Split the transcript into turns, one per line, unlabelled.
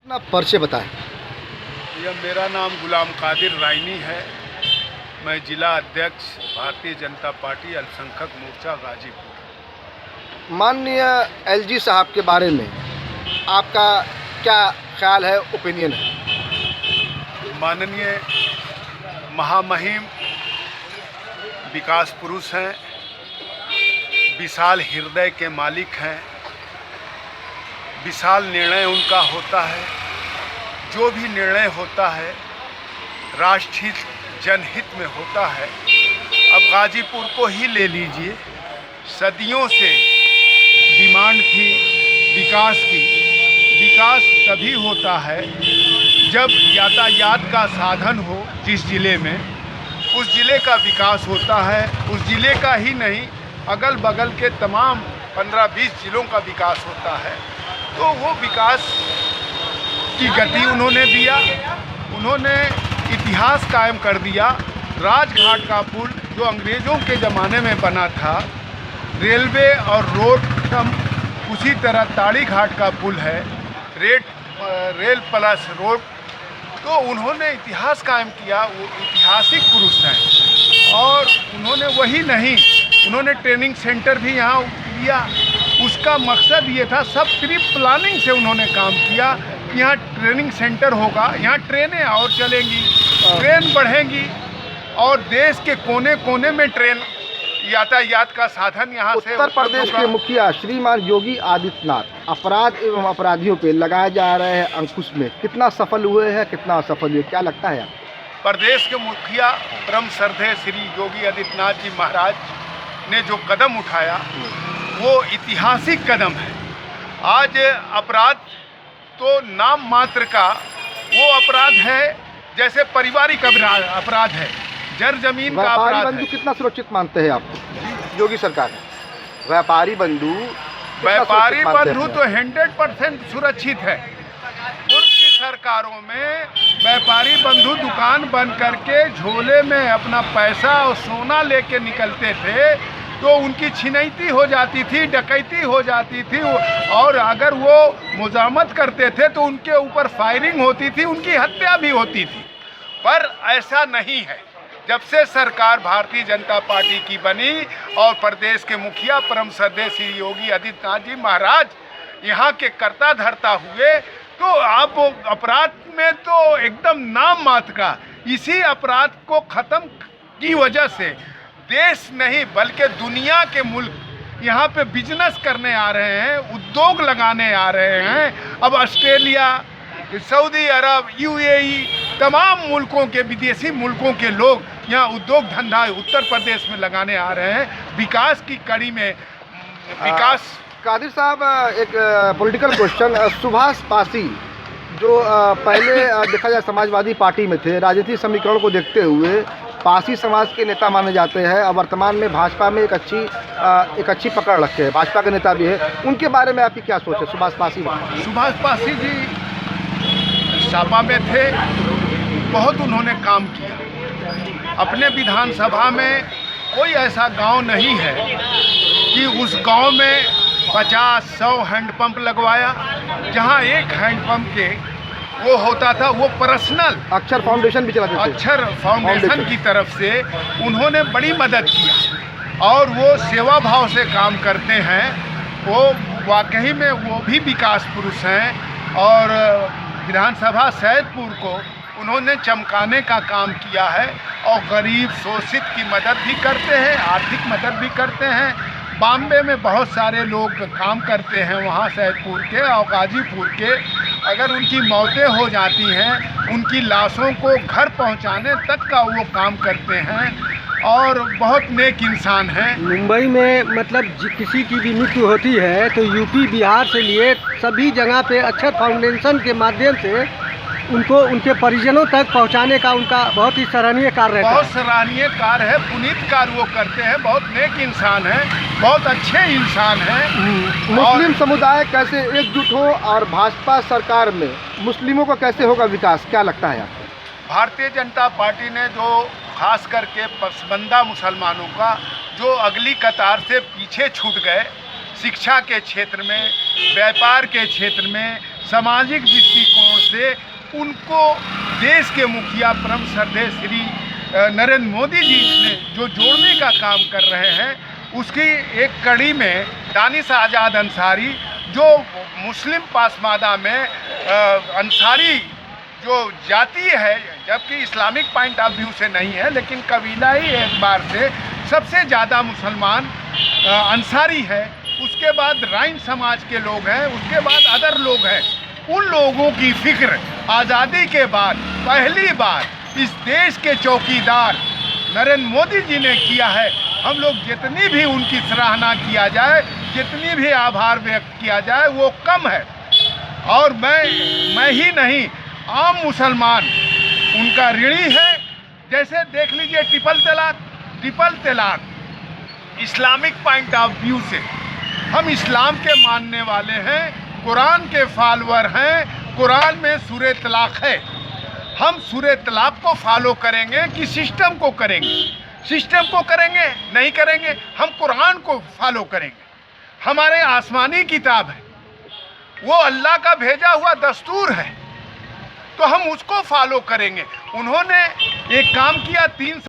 अपना परिचय बताएं।
यह मेरा नाम गुलाम कादिर रायनी है। मैं जिला अध्यक्ष भारतीय जनता पार्टी अल्पसंख्यक मोर्चा गाजीपुर।
माननीय एलजी साहब के बारे में आपका क्या ख्याल है, ओपिनियन है?
माननीय महामहिम विकास पुरुष हैं, विशाल हृदय के मालिक हैं, विशाल निर्णय उनका होता है। जो भी निर्णय होता है राष्ट्रहित जनहित में होता है। अब गाजीपुर को ही ले लीजिए, सदियों से डिमांड थी विकास की। विकास तभी होता है जब यातायात का साधन हो। जिस ज़िले में उस ज़िले का विकास होता है। उस ज़िले का ही नहीं, अगल बगल के तमाम 15-20 ज़िलों का विकास होता है। तो वो विकास की गति उन्होंने दिया। उन्होंने इतिहास कायम कर दिया। राजघाट का पुल जो अंग्रेज़ों के ज़माने में बना था, रेलवे और रोड उसी तरह ताड़ी घाट का पुल है, रेल प्लस रोड। तो उन्होंने इतिहास कायम किया। वो ऐतिहासिक पुरुष हैं। और उन्होंने वही नहीं, उन्होंने ट्रेनिंग सेंटर भी यहाँ दिया। उसका मकसद ये था, सब प्री प्लानिंग से उन्होंने काम किया। यहाँ ट्रेनिंग सेंटर होगा, यहाँ ट्रेनें और चलेंगी, ट्रेन बढ़ेंगी और देश के कोने कोने में ट्रेन यातायात का साधन यहाँ से।
उत्तर प्रदेश के मुखिया श्रीमान योगी आदित्यनाथ अपराध एवं अपराधियों पे लगाए जा रहे हैं अंकुश में कितना सफल हुए हैं, कितना असफल हुए, क्या लगता है?
प्रदेश के मुखिया परम श्रद्धेय श्री योगी आदित्यनाथ जी महाराज ने जो कदम उठाया वो ऐतिहासिक कदम है। आज अपराध तो नाम मात्र का वो अपराध है, जैसे पारिवारिक अपराध है, जर जमीन का अपराध
बंधु
है।
कितना सुरक्षित मानते हैं आपको योगी सरकार? व्यापारी बंधु
तो 100% सुरक्षित है। पूर्व की सरकारों में व्यापारी बंधु दुकान बंद करके झोले में अपना पैसा और सोना लेके निकलते थे तो उनकी छिनैती हो जाती थी, डकैती हो जाती थी। और अगर वो मुजामत करते थे तो उनके ऊपर फायरिंग होती थी, उनकी हत्या भी होती थी। पर ऐसा नहीं है। जब से सरकार भारतीय जनता पार्टी की बनी और प्रदेश के मुखिया परम श्रद्धेय श्री योगी आदित्यनाथ जी महाराज यहाँ के कर्ता धर्ता हुए, तो आप अपराध में तो एकदम नाम मात्र का। इसी अपराध को ख़त्म की वजह से देश नहीं बल्कि दुनिया के मुल्क यहाँ पे बिजनेस करने आ रहे हैं, उद्योग लगाने आ रहे हैं। अब ऑस्ट्रेलिया, सऊदी अरब, यूएई, तमाम मुल्कों के, विदेशी मुल्कों के लोग यहाँ उद्योग धंधा उत्तर प्रदेश में लगाने आ रहे हैं। विकास की कड़ी में विकास।
कादिर साहब, एक पॉलिटिकल क्वेश्चन, सुभाष पासी जो पहले देखा जाए समाजवादी पार्टी में थे, राजनीतिक समीकरण को देखते हुए पासी समाज के नेता माने जाते हैं और वर्तमान में भाजपा में एक अच्छी पकड़ रखे हैं, भाजपा के नेता भी है। उनके बारे में आपकी क्या सोच है? सुभाष पासी
जी सपा में थे, बहुत उन्होंने काम किया। अपने विधानसभा में कोई ऐसा गांव नहीं है कि उस गांव में 50-100 हैंडपंप लगवाया। जहां एक हैंडपंप के वो होता था, वो पर्सनल
अक्षर फाउंडेशन भी चलाते थे।
अक्षर फाउंडेशन की तरफ से उन्होंने बड़ी मदद किया और वो सेवा भाव से काम करते हैं। वो वाकई में वो भी विकास पुरुष हैं और विधानसभा सैदपुर को उन्होंने चमकाने का काम किया है और गरीब शोषित की मदद भी करते हैं, आर्थिक मदद भी करते हैं। बॉम्बे में बहुत सारे लोग काम करते हैं वहाँ सैदपुर के और गाजीपुर के। अगर उनकी मौतें हो जाती हैं, उनकी लाशों को घर पहुँचाने तक का वो काम करते हैं और बहुत नेक इंसान हैं।
मुंबई में मतलब किसी की भी मृत्यु होती है तो यूपी बिहार से लिए सभी जगह पे अक्षर फाउंडेशन के माध्यम से उनको उनके परिजनों तक पहुंचाने का उनका बहुत ही सराहनीय कार्य रहता है।
बहुत सराहनीय कार्य है, पुनीत कार्य वो करते हैं। बहुत नेक इंसान हैं, बहुत अच्छे इंसान हैं।
मुस्लिम समुदाय कैसे एकजुट हो और भाजपा सरकार में मुस्लिमों का कैसे होगा विकास, क्या लगता है आपको?
भारतीय जनता पार्टी ने जो खास करके पसमानदा मुसलमानों का जो अगली कतार से पीछे छूट गए, शिक्षा के क्षेत्र में, व्यापार के क्षेत्र में, सामाजिक दृष्टिकोण से उनको देश के मुखिया परम श्रद्धेय श्री नरेंद्र मोदी जी ने जो जोड़ने का काम कर रहे हैं, उसकी एक कड़ी में दानिश आज़ाद अंसारी जो मुस्लिम पासमादा में अंसारी जो जाति है, जबकि इस्लामिक पॉइंट ऑफ व्यू से नहीं है, लेकिन कबीलाई एतबार से सबसे ज़्यादा मुसलमान अंसारी है। उसके बाद राइन समाज के लोग हैं, उसके बाद अदर लोग हैं। उन लोगों की फिक्र आज़ादी के बाद पहली बार इस देश के चौकीदार नरेंद्र मोदी जी ने किया है। हम लोग जितनी भी उनकी सराहना किया जाए, जितनी भी आभार व्यक्त किया जाए, वो कम है। और मैं ही नहीं, आम मुसलमान उनका ऋणी है। जैसे देख लीजिए ट्रिपल तलाक इस्लामिक पॉइंट ऑफ व्यू से हम इस्लाम के मानने वाले हैं, कुरान के फॉलोअर हैं। कुरान में सूरह तलाक है। हम सूरह तलाक को फॉलो करेंगे कि सिस्टम को करेंगे? सिस्टम को करेंगे? नहीं करेंगे। हम कुरान को फॉलो करेंगे। हमारे आसमानी किताब है, वो अल्लाह का भेजा हुआ दस्तूर है, तो हम उसको फॉलो करेंगे। उन्होंने एक काम किया, 3